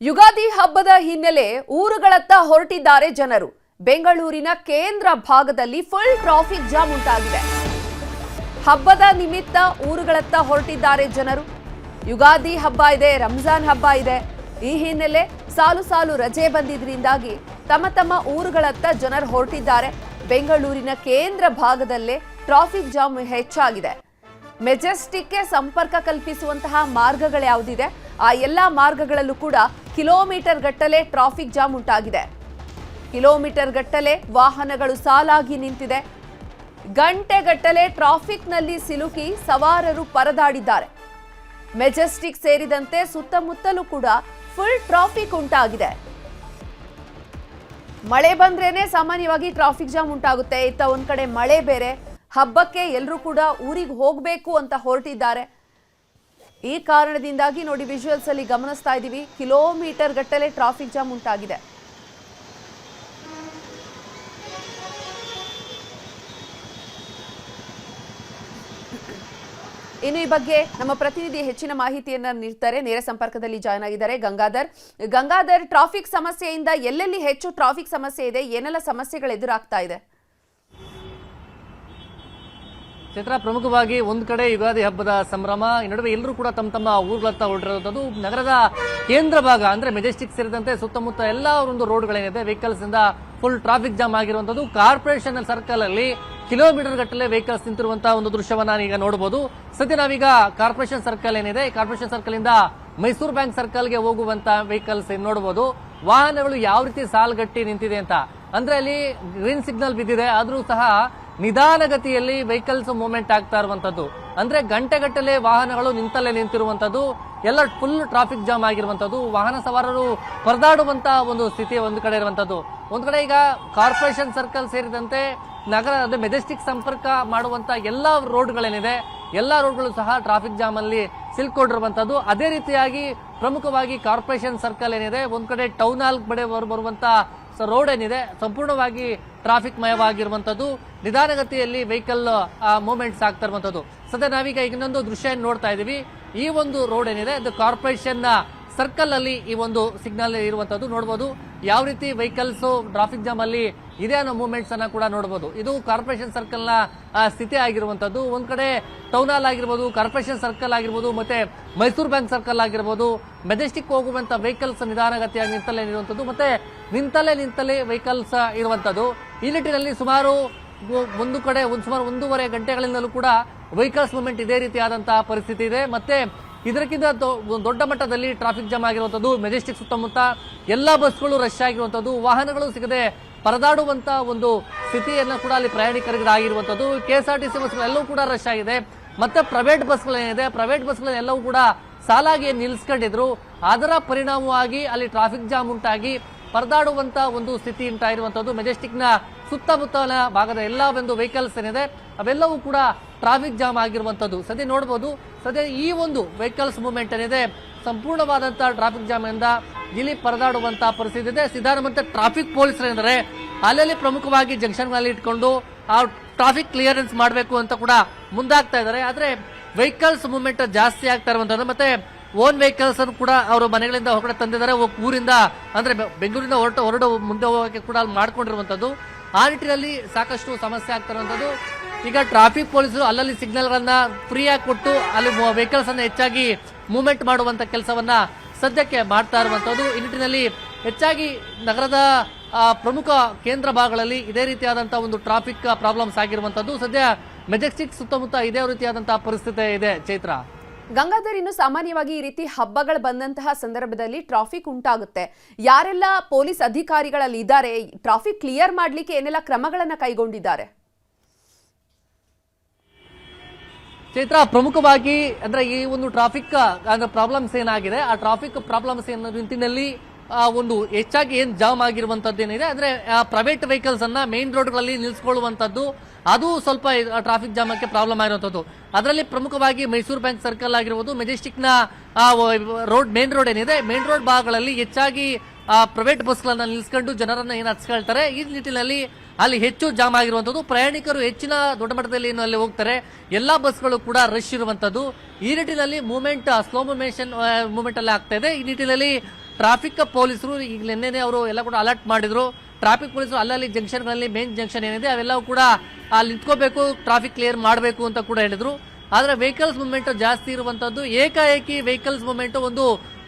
ಯುಗಾದಿ ಹಬ್ಬದ ಹಿನ್ನೆಲೆ ಊರುಗಳತ್ತ ಹೊರಟಿದ್ದಾರೆ ಜನರು. ಬೆಂಗಳೂರಿನ ಕೇಂದ್ರ ಭಾಗದಲ್ಲಿ ಫುಲ್ ಟ್ರಾಫಿಕ್ ಜಾಮ್ ಉಂಟಾಗಿದೆ. ಹಬ್ಬದ ನಿಮಿತ್ತ ಊರುಗಳತ್ತ ಹೊರಟಿದ್ದಾರೆ ಜನರು. ಯುಗಾದಿ ಹಬ್ಬ ಇದೆ, ರಂಜಾನ್ ಹಬ್ಬ ಇದೆ. ಈ ಹಿನ್ನೆಲೆ ಸಾಲು ಸಾಲು ರಜೆ ಬಂದಿದ್ರಿಂದಾಗಿ ತಮ್ಮ ತಮ್ಮ ಊರುಗಳತ್ತ ಜನರು ಹೊರಟಿದ್ದಾರೆ. ಬೆಂಗಳೂರಿನ ಕೇಂದ್ರ ಭಾಗದಲ್ಲೇ ಟ್ರಾಫಿಕ್ ಜಾಮ್ ಹೆಚ್ಚಾಗಿದೆ. ಮೆಜೆಸ್ಟಿಕ್ಗೆ ಸಂಪರ್ಕ ಕಲ್ಪಿಸುವಂತಹ ಮಾರ್ಗಗಳು ಯಾವುದಿದೆ ಆ ಎಲ್ಲ ಮಾರ್ಗಗಳಲ್ಲೂ ಕೂಡ ಕಿಲೋಮೀಟರ್ ಗಟ್ಟಲೆ ಟ್ರಾಫಿಕ್ ಜಾಮ್ ಉಂಟಾಗಿದೆ. ಕಿಲೋಮೀಟರ್ ಗಟ್ಟಲೆ ವಾಹನಗಳು ಸಾಲಾಗಿ ನಿಂತಿದೆ. ಗಂಟೆಗಟ್ಟಲೆ ಟ್ರಾಫಿಕ್ನಲ್ಲಿ ಸಿಲುಕಿ ಸವಾರರು ಪರದಾಡಿದ್ದಾರೆ. ಮೆಜೆಸ್ಟಿಕ್ ಸೇರಿದಂತೆ ಸುತ್ತಮುತ್ತಲೂ ಕೂಡ ಫುಲ್ ಟ್ರಾಫಿಕ್ ಉಂಟಾಗಿದೆ. ಮಳೆ ಬಂದ್ರೇನೆ ಸಾಮಾನ್ಯವಾಗಿ ಟ್ರಾಫಿಕ್ ಜಾಮ್ ಉಂಟಾಗುತ್ತೆ. ಇತ್ತ ಒಂದ್ ಕಡೆ ಮಳೆ ಬೇರೆ, ಹಬ್ಬಕ್ಕೆ ಎಲ್ಲರೂ ಕೂಡ ಊರಿಗೆ ಹೋಗಬೇಕು ಅಂತ ಹೊರಟಿದ್ದಾರೆ. ಈ ಕಾರಣದಿಂದಾಗಿ ನೋಡಿ ವಿಜುವಲ್ಸ್ ಅಲ್ಲಿ ಗಮನಿಸ್ತಾ ಇದ್ದೀವಿ, ಕಿಲೋಮೀಟರ್ ಗಟ್ಟಲೆ ಟ್ರಾಫಿಕ್ ಜಾಮ್ ಉಂಟಾಗಿದೆ. ಇನ್ನು ಈ ಬಗ್ಗೆ ನಮ್ಮ ಪ್ರತಿನಿಧಿ ಹೆಚ್ಚಿನ ಮಾಹಿತಿಯನ್ನ ನೀಡ್ತಾರೆ. ನೇರ ಸಂಪರ್ಕದಲ್ಲಿ ಜಾಯ್ನ್ ಆಗಿದ್ದಾರೆ ಗಂಗಾಧರ್, ಟ್ರಾಫಿಕ್ ಸಮಸ್ಯೆಯಿಂದ ಎಲ್ಲೆಲ್ಲಿ ಹೆಚ್ಚು ಟ್ರಾಫಿಕ್ ಸಮಸ್ಯೆ ಇದೆ, ಏನೆಲ್ಲ ಸಮಸ್ಯೆಗಳು ಎದುರಾಗ್ತಾ ಇದೆ? ಚಿತ್ರ ಪ್ರಮುಖವಾಗಿ ಒಂದು ಕಡೆ ಯುಗಾದಿ ಹಬ್ಬದ ಸಂಭ್ರಮ, ಈ ನಡುವೆ ಎಲ್ಲರೂ ಕೂಡ ತಮ್ಮ ತಮ್ಮ ಊರುಗಳತ್ತ ಹೊರಟಿರುವಂತದ್ದು. ನಗರದ ಕೇಂದ್ರ ಭಾಗ ಅಂದ್ರೆ ಮೆಜೆಸ್ಟಿಕ್ ಸೇರಿದಂತೆ ಸುತ್ತಮುತ್ತ ಎಲ್ಲ ಒಂದು ರೋಡ್ಗಳೇನಿದೆ ವೆಹಿಕಲ್ಸ್ ಇಂದ ಫುಲ್ ಟ್ರಾಫಿಕ್ ಜಾಮ್ ಆಗಿರುವಂತದ್ದು. ಕಾರ್ಪೊರೇಷನ್ ಸರ್ಕಲ್ ಅಲ್ಲಿ ಕಿಲೋಮೀಟರ್ ಗಟ್ಟಲೆ ವೆಹಿಕಲ್ಸ್ ನಿಂತಿರುವಂತಹ ಒಂದು ದೃಶ್ಯವನ್ನ ಈಗ ನೋಡಬಹುದು. ಸದ್ಯ ನಾವೀಗ ಕಾರ್ಪೊರೇಷನ್ ಸರ್ಕಲ್ ಏನಿದೆ, ಕಾರ್ಪೊರೇಷನ್ ಸರ್ಕಲ್ ಇಂದ ಮೈಸೂರು ಬ್ಯಾಂಕ್ ಸರ್ಕಲ್ಗೆ ಹೋಗುವಂತ ವೆಹಿಕಲ್ಸ್ ನೋಡಬಹುದು. ವಾಹನಗಳು ಯಾವ ರೀತಿ ಸಾಲ್ಗಟ್ಟಿ ನಿಂತಿದೆ ಅಂತ ಅಂದ್ರೆ ಅಲ್ಲಿ ಗ್ರೀನ್ ಸಿಗ್ನಲ್ ಬಿದ್ದಿದೆ, ಆದ್ರೂ ಸಹ ನಿಧಾನಗತಿಯಲ್ಲಿ ವೆಹಿಕಲ್ಸ್ ಮೂವ್ಮೆಂಟ್ ಆಗ್ತಾ ಇರುವಂತದ್ದು. ಅಂದ್ರೆ ಗಂಟೆಗಟ್ಟಲೆ ವಾಹನಗಳು ನಿಂತಲ್ಲೇ ನಿಂತಿರುವಂತದ್ದು, ಎಲ್ಲ ಫುಲ್ ಟ್ರಾಫಿಕ್ ಜಾಮ್ ಆಗಿರುವಂತದ್ದು. ವಾಹನ ಸವಾರರು ಪರದಾಡುವಂತ ಒಂದು ಸ್ಥಿತಿ ಒಂದು ಕಡೆ ಇರುವಂತದ್ದು. ಒಂದ್ ಕಡೆ ಈಗ ಕಾರ್ಪೊರೇಷನ್ ಸರ್ಕಲ್ ಸೇರಿದಂತೆ ನಗರ ಮೆಜೆಸ್ಟಿಕ್ ಸಂಪರ್ಕ ಮಾಡುವಂತ ಎಲ್ಲಾ ರೋಡ್ಗಳೇನಿದೆ, ಎಲ್ಲಾ ರೋಡ್ಗಳು ಸಹ ಟ್ರಾಫಿಕ್ ಜಾಮ್ ಅಲ್ಲಿ ಸಿಲ್ಕೊಂಡಿರುವಂತದ್ದು. ಅದೇ ರೀತಿಯಾಗಿ ಪ್ರಮುಖವಾಗಿ ಕಾರ್ಪೊರೇಷನ್ ಸರ್ಕಲ್ ಏನಿದೆ, ಒಂದ್ ಕಡೆ ಟೌನ್ ಹಾಲ್ ಕಡೆ ಬರುವಂತ ರೋಡ್ ಏನಿದೆ ಸಂಪೂರ್ಣವಾಗಿ ಟ್ರಾಫಿಕ್ ಮಯವಾಗಿರುವಂತದ್ದು. ನಿಧಾನಗತಿಯಲ್ಲಿ ವೆಹಿಕಲ್ ಮೂವ್ಮೆಂಟ್ಸ್ ಆಗ್ತಾ ಇರುವಂತದ್ದು. ಸದ್ಯ ನಾವೀಗ ಇನ್ನೊಂದು ದೃಶ್ಯ ನೋಡ್ತಾ ಇದೀವಿ. ಈ ಒಂದು ರೋಡ್ ಏನಿದೆ ಅದು ಕಾರ್ಪೊರೇಷನ್ ಸರ್ಕಲ್ ಅಲ್ಲಿ ಈ ಒಂದು ಸಿಗ್ನಲ್ ಇರುವಂತದ್ದು ನೋಡಬಹುದು. ಯಾವ ರೀತಿ ವೆಹಿಕಲ್ಸ್ ಟ್ರಾಫಿಕ್ ಜಾಮ್ ಅಲ್ಲಿ ಇದೆ ಅನ್ನೋ ಮೂವ್ಮೆಂಟ್ಸ್ ಅನ್ನ ಕೂಡ ನೋಡಬಹುದು. ಇದು ಕಾರ್ಪೊರೇಷನ್ ಸರ್ಕಲ್ ನ ಸ್ಥಿತಿ ಆಗಿರುವಂತದ್ದು. ಒಂದ್ ಕಡೆ ಟೌನ್ ಹಾಲ್ ಆಗಿರ್ಬೋದು, ಕಾರ್ಪೊರೇಷನ್ ಸರ್ಕಲ್ ಆಗಿರ್ಬೋದು, ಮತ್ತೆ ಮೈಸೂರು ಬ್ಯಾಂಕ್ ಸರ್ಕಲ್ ಆಗಿರ್ಬೋದು, ಮೆಜೆಸ್ಟಿಕ್ ಹೋಗುವಂತ ವೆಹಿಕಲ್ಸ್ ನಿಧಾನಗತಿಯಾಗಿ ನಿಂತಲ್ಲೇ ಇರುವಂತದ್ದು, ಮತ್ತೆ ನಿಂತಲ್ಲೇ ವೆಹಿಕಲ್ಸ್ ಇರುವಂತದ್ದು. ಈ ನಿಟ್ಟಿನಲ್ಲಿ ಸುಮಾರು ಸುಮಾರು 1.5 ಗಂಟೆಗಳಿಂದಲೂ ಕೂಡ ವೆಹಿಕಲ್ಸ್ ಮೂವ್ಮೆಂಟ್ ಇದೇ ರೀತಿಯಾದಂತಹ ಪರಿಸ್ಥಿತಿ ಇದೆ. ಮತ್ತೆ ಇದಕ್ಕಿಂತ ದೊಡ್ಡ ಮಟ್ಟದಲ್ಲಿ ಟ್ರಾಫಿಕ್ ಜಾಮ್ ಆಗಿರುವಂತದ್ದು. ಮೆಜೆಸ್ಟಿಕ್ ಸುತ್ತಮುತ್ತ ಎಲ್ಲಾ ಬಸ್ಗಳು ರಶ್ ಆಗಿರುವಂತದ್ದು, ವಾಹನಗಳು ಸಿಗದೆ ಪರದಾಡುವಂತ ಒಂದು ಸ್ಥಿತಿಯನ್ನ ಕೂಡ ಅಲ್ಲಿ ಪ್ರಯಾಣಿಕರಿಗೆ ಆಗಿರುವಂತದ್ದು. ಕೆಎಸ್ಆರ್ಟಿಸಿ ಬಸ್ಗಳೆಲ್ಲವೂ ಕೂಡ ರಶ್ ಆಗಿದೆ. ಮತ್ತೆ ಪ್ರೈವೇಟ್ ಬಸ್ಗಳೇನಿದೆ, ಪ್ರೈವೇಟ್ ಬಸ್ಗಳೆಲ್ಲವೂ ಕೂಡ ಸಾಲಾಗಿ ನಿಲ್ಲಿಸ್ಕೊಂಡಿದ್ರು. ಅದರ ಪರಿಣಾಮವಾಗಿ ಅಲ್ಲಿ ಟ್ರಾಫಿಕ್ ಜಾಮ್ ಉಂಟಾಗಿ ಪರದಾಡುವಂತ ಒಂದು ಸ್ಥಿತಿ ಉಂಟಾಗಿರುವಂತದ್ದು. ಮೆಜೆಸ್ಟಿಕ್ ನ ಸುತ್ತಮುತ್ತಲ ಭಾಗದ ಎಲ್ಲಾ ಒಂದು ವೆಹಿಕಲ್ಸ್ ಏನಿದೆ ಅವೆಲ್ಲವೂ ಕೂಡ ಟ್ರಾಫಿಕ್ ಜಾಮ್ ಆಗಿರುವಂತದ್ದು ಸದ್ಯ ನೋಡಬಹುದು. ಸದ್ಯ ಈ ಒಂದು ವೆಹಿಕಲ್ಸ್ ಮೂವ್ಮೆಂಟ್ ಏನಿದೆ ಸಂಪೂರ್ಣವಾದಂತಹ ಟ್ರಾಫಿಕ್ ಜಾಮ್ ಇಂದ ಇಲ್ಲಿ ಪರದಾಡುವಂತಹ ಪರಿಸ್ಥಿತಿ ಇದೆ. ಸಿದ್ದರಾಮಯ್ಯ ಟ್ರಾಫಿಕ್ ಪೊಲೀಸರು ಏನಾರೆ ಅಲ್ಲಲ್ಲಿ ಪ್ರಮುಖವಾಗಿ ಜಂಕ್ಷನ್ ಗಳಲ್ಲಿ ಇಟ್ಕೊಂಡು ಆ ಟ್ರಾಫಿಕ್ ಕ್ಲಿಯರೆನ್ಸ್ ಮಾಡಬೇಕು ಅಂತ ಕೂಡ ಮುಂದಾಗ್ತಾ ಇದ್ದಾರೆ. ಆದ್ರೆ ವೆಹಿಕಲ್ಸ್ ಮೂವ್ಮೆಂಟ್ ಜಾಸ್ತಿ ಆಗ್ತಾ ಇರುವಂತದ್ದು. ಮತ್ತೆ ಓನ್ ವೆಹಿಕಲ್ಸ್ ಅನ್ನು ಕೂಡ ಅವರು ಮನೆಗಳಿಂದ ಹೊರಗಡೆ ತಂದಿದ್ದಾರೆ. ಊರಿಂದ ಅಂದ್ರೆ ಬೆಂಗಳೂರಿಂದ ಹೊರಡು ಮುಂದೆ ಹೋಗೋಕೆ ಕೂಡ ಮಾಡ್ಕೊಂಡಿರುವಂತದ್ದು. ಆ ನಿಟ್ಟಿನಲ್ಲಿ ಸಾಕಷ್ಟು ಸಮಸ್ಯೆ ಆಗ್ತಾ ಇರುವಂತದ್ದು. ಈಗ ಟ್ರಾಫಿಕ್ ಪೊಲೀಸರು ಅಲ್ಲಲ್ಲಿ ಸಿಗ್ನಲ್ ಗಳನ್ನ ಫ್ರೀ ಆಗಿ ಕೊಟ್ಟು ಅಲ್ಲಿ ವೆಹಿಕಲ್ಸ್ ಅನ್ನ ಹೆಚ್ಚಾಗಿ ಮೂವ್ಮೆಂಟ್ ಮಾಡುವಂತ ಕೆಲಸವನ್ನ ಸದ್ಯಕ್ಕೆ ಮಾಡ್ತಾ ಇರುವಂತದ್ದು. ಈ ನಿಟ್ಟಿನಲ್ಲಿ ಹೆಚ್ಚಾಗಿ ನಗರದ ಪ್ರಮುಖ ಕೇಂದ್ರ ಭಾಗಗಳಲ್ಲಿ ಇದೇ ರೀತಿಯಾದಂತಹ ಒಂದು ಟ್ರಾಫಿಕ್ ಪ್ರಾಬ್ಲಮ್ಸ್ ಆಗಿರುವಂತದ್ದು. ಸದ್ಯ ಮೆಜೆಸ್ಟಿಕ್ ಸುತ್ತಮುತ್ತ ಇದೇ ರೀತಿಯಾದಂತಹ ಪರಿಸ್ಥಿತಿ ಇದೆ. ಚೈತ್ರ, ಗಂಗಾಧರ್, ಇನ್ನು ಸಾಮಾನ್ಯವಾಗಿ ಈ ರೀತಿ ಹಬ್ಬಗಳು ಬಂದಂತಹ ಸಂದರ್ಭದಲ್ಲಿ ಟ್ರಾಫಿಕ್ ಉಂಟಾಗುತ್ತೆ. ಯಾರೆಲ್ಲ ಪೊಲೀಸ್ ಅಧಿಕಾರಿಗಳಲ್ಲಿ ಇದ್ದಾರೆ, ಟ್ರಾಫಿಕ್ ಕ್ಲಿಯರ್ ಮಾಡ್ಲಿಕ್ಕೆ ಏನೆಲ್ಲ ಕ್ರಮಗಳನ್ನ ಕೈಗೊಂಡಿದ್ದಾರೆ? ಚೈತ್ರ, ಪ್ರಮುಖವಾಗಿ ಅಂದ್ರೆ ಈ ಒಂದು ಟ್ರಾಫಿಕ್ ಪ್ರಾಬ್ಲಮ್ಸ್ ಏನಾಗಿದೆ, ಆ ಟ್ರಾಫಿಕ್ ಪ್ರಾಬ್ಲಮ್ಸ್ ನಿಟ್ಟಿನಲ್ಲಿ ಒಂದು ಹೆಚ್ಚಾಗಿ ಏನ್ ಜಾಮ್ ಆಗಿರುವಂತದ್ದೇನಿದೆ ಅಂದ್ರೆ ಪ್ರೈವೇಟ್ ವೆಹಿಕಲ್ಸ್ ಅನ್ನ ಮೇನ್ ರೋಡ್ಗಳಲ್ಲಿ ನಿಲ್ಲಿಸಿಕೊಳ್ಳುವಂತದ್ದು, ಅದು ಸ್ವಲ್ಪ ಟ್ರಾಫಿಕ್ ಜಾಮಕ್ಕೆ ಪ್ರಾಬ್ಲಮ್ ಆಗಿರುವಂತದ್ದು. ಅದರಲ್ಲಿ ಪ್ರಮುಖವಾಗಿ ಮೈಸೂರು ಬ್ಯಾಂಕ್ ಸರ್ಕಲ್ ಆಗಿರ್ಬೋದು, ಮೆಜೆಸ್ಟಿಕ್ ನ ಮೇನ್ ರೋಡ್ ಏನಿದೆ, ಮೇನ್ ರೋಡ್ ಭಾಗಗಳಲ್ಲಿ ಹೆಚ್ಚಾಗಿ ಪ್ರೈವೇಟ್ ಬಸ್ಗಳನ್ನ ನಿಲ್ಲಿಸಿಕೊಂಡು ಜನರನ್ನ ಏನು ಹಚ್ಕೊಳ್ತಾರೆ. ಈ ನಿಟ್ಟಿನಲ್ಲಿ ಅಲ್ಲಿ ಹೆಚ್ಚು ಜಾಮ್ ಆಗಿರುವಂತದ್ದು. ಪ್ರಯಾಣಿಕರು ಹೆಚ್ಚಿನ ದೊಡ್ಡ ಮಟ್ಟದಲ್ಲಿ ಅಲ್ಲಿ ಹೋಗ್ತಾರೆ. ಎಲ್ಲಾ ಬಸ್ಗಳು ಕೂಡ ರಶ್ ಇರುವಂತದ್ದು. ಈ ನಿಟ್ಟಿನಲ್ಲಿ ಮೂವ್ಮೆಂಟ್ ಸ್ಲೋ ಮೂವ್ಮೆಂಟ್ ಅಲ್ಲಿ ಆಗ್ತಾ ಇದೆ. ಈ ನಿಟ್ಟಿನಲ್ಲಿ ಟ್ರಾಫಿಕ್ ಪೊಲೀಸರು ಈಗ ನಿನ್ನೆ ಅವರು ಎಲ್ಲ ಕೂಡ ಅಲರ್ಟ್ ಮಾಡಿದ್ರು. ಟ್ರಾಫಿಕ್ ಪೊಲೀಸರು ಅಲ್ಲಲ್ಲಿ ಜಂಕ್ಷನ್ಗಳಲ್ಲಿ ಮೇನ್ ಜಂಕ್ಷನ್ ಏನಿದೆ ಅವೆಲ್ಲವೂ ಕೂಡ ಅಲ್ಲಿ ನಿಂತ್ಕೋಬೇಕು, ಟ್ರಾಫಿಕ್ ಕ್ಲಿಯರ್ ಮಾಡಬೇಕು ಅಂತ ಕೂಡ ಹೇಳಿದ್ರು. ಆದ್ರೆ ವೆಹಿಕಲ್ಸ್ ಮೂವ್ಮೆಂಟ್ ಜಾಸ್ತಿ ಇರುವಂತದ್ದು, ಏಕಾಏಕಿ ವೆಹಿಕಲ್ಸ್ ಮೂವ್ಮೆಂಟ್ ಒಂದು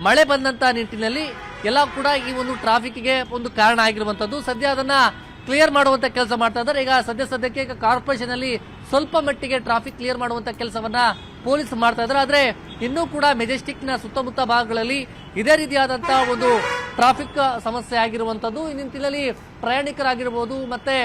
ಮಳೆ ಬಂದಂತ ನಿಟ್ಟಿನಲ್ಲಿ ಎಲ್ಲ ಕೂಡ ಈ ಒಂದು ಟ್ರಾಫಿಕ್ಗೆ ಒಂದು ಕಾರಣ ಆಗಿರುವಂತದ್ದು. ಸದ್ಯ ಅದನ್ನ ಕ್ಲಿಯರ್ ಮಾಡುವಂತ ಕೆಲಸ ಮಾಡ್ತಾ ಇದ್ದಾರೆ. ಈಗ ಸದ್ಯಕ್ಕೆ ಈಗ ಕಾರ್ಪೊರೇಷನ್ ಅಲ್ಲಿ ಸ್ವಲ್ಪ ಮಟ್ಟಿಗೆ ಟ್ರಾಫಿಕ್ ಕ್ಲಿಯರ್ ಮಾಡುವಂತ ಕೆಲಸವನ್ನ ಪೊಲೀಸ್ ಮಾಡ್ತಾ ಇದ್ದಾರೆ. ಆದ್ರೆ ಇನ್ನೂ ಕೂಡ ಮೆಜೆಸ್ಟಿಕ್ ನ ಸುತ್ತಮುತ್ತ ಭಾಗಗಳಲ್ಲಿ ಇದೇ ರೀತಿಯಾದಂತಹ ಒಂದು ಟ್ರಾಫಿಕ್ ಸಮಸ್ಯೆ ಆಗಿರುವಂತದ್ದು. ಈ ನಿಟ್ಟಿನಲ್ಲಿ ಪ್ರಯಾಣಿಕರಾಗಿರ್ಬೋದು ಮತ್ತೆ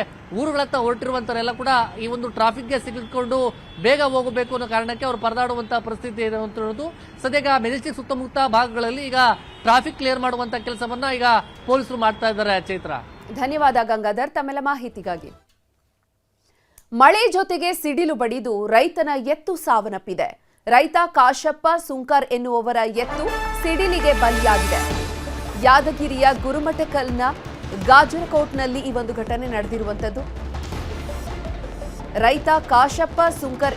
ಊರುಗಳತ್ತ ಹೊರಟಿರುವಂತವರೆಲ್ಲ ಕೂಡ ಈ ಒಂದು ಟ್ರಾಫಿಕ್ಗೆ ಸಿಗಿಕೊಂಡು ಬೇಗ ಹೋಗಬೇಕು ಅನ್ನೋ ಕಾರಣಕ್ಕೆ ಅವರು ಪರದಾಡುವಂತಹ ಪರಿಸ್ಥಿತಿ ಇದೆ ಅಂತ ಹೇಳೋದು. ಸದ್ಯ ಮೆಜೆಸ್ಟಿಕ್ ಸುತ್ತಮುತ್ತ ಭಾಗಗಳಲ್ಲಿ ಈಗ ಟ್ರಾಫಿಕ್ ಕ್ಲಿಯರ್ ಮಾಡುವಂತ ಕೆಲಸವನ್ನ ಈಗ ಪೊಲೀಸರು ಮಾಡ್ತಾ ಇದ್ದಾರೆ. ಚೈತ್ರ, ಧನ್ಯವಾದ ಗಂಗಾಧರ್ ತಮ್ಮೆಲ್ಲ ಮಾಹಿತಿಗಾಗಿ. ಮಳೆ ಜೊತೆಗೆ ಸಿಡಿಲು ಬಡಿದು ರೈತನ ಎತ್ತು ಸಾವನ್ನಪ್ಪಿದೆ. ರೈತ ಕಾಶಪ್ಪ ಸುಂಕರ್ ಎನ್ನುವವರ ಎತ್ತು ಸಿಡಿಲಿಗೆ ಬಲಿಯಾಗಿದೆ. ಯಾದಗಿರಿಯ ಗುರುಮಠಕಲ್ನ ಗಾಜರಕೋಟ್ನಲ್ಲಿ ಈ ಒಂದು ಘಟನೆ ನಡೆದಿರುವಂತದ್ದು. ರೈತ ಕಾಶಪ್ಪ ಸುಂಕರ್